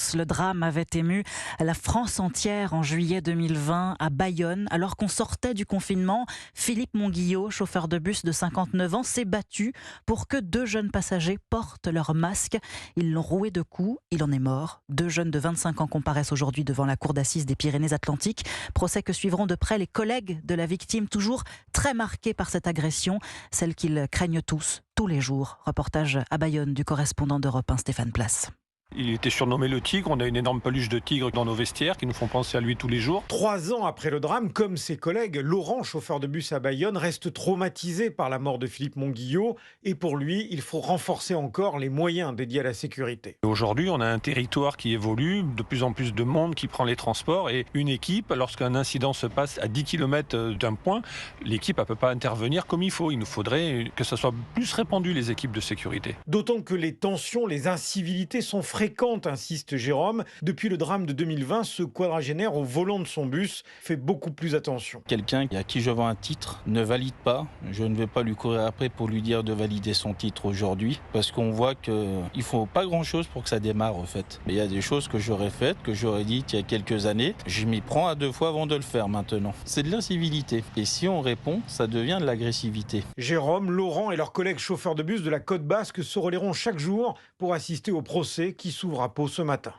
tous. Le drame avait ému la France entière en juillet 2020 à Bayonne. Alors qu'on sortait du confinement, Philippe Monguillot, chauffeur de bus de 59 ans, s'est battu pour que 2 jeunes passagers portent leur masque. Ils l'ont roué de coups, il en est mort. 2 jeunes de 25 ans comparaissent aujourd'hui devant la cour d'assises des Pyrénées-Atlantiques. Procès que suivront de près les collègues de la victime, toujours très marqués par cette agression, celle qu'ils craignent tous les jours. Reportage à Bayonne du correspondant d'Europe 1, Stéphane Place. Il était surnommé le tigre, on a une énorme peluche de tigre dans nos vestiaires qui nous font penser à lui tous les jours. 3 ans après le drame, comme ses collègues, Laurent, chauffeur de bus à Bayonne, reste traumatisé par la mort de Philippe Monguillot. Et pour lui, il faut renforcer encore les moyens dédiés à la sécurité. Aujourd'hui, on a un territoire qui évolue, de plus en plus de monde qui prend les transports et une équipe, lorsqu'un incident se passe à 10 km d'un point, l'équipe ne peut pas intervenir comme il faut. Il nous faudrait que ça soit plus répandu, les équipes de sécurité. D'autant que les tensions, les incivilités sont fréquentes, insiste Jérôme. Depuis le drame de 2020, ce quadragénaire au volant de son bus fait beaucoup plus attention. Quelqu'un à qui je vends un titre ne valide pas. Je ne vais pas lui courir après pour lui dire de valider son titre aujourd'hui, parce qu'on voit qu'il ne faut pas grand-chose pour que ça démarre en fait. Mais il y a des choses que j'aurais faites, que j'aurais dites il y a quelques années. Je m'y prends à 2 fois avant de le faire maintenant. C'est de l'incivilité. Et si on répond, ça devient de l'agressivité. Jérôme, Laurent et leurs collègues chauffeurs de bus de la Côte Basque se relaieront chaque jour pour assister au procès qui s'ouvre à Pau ce matin.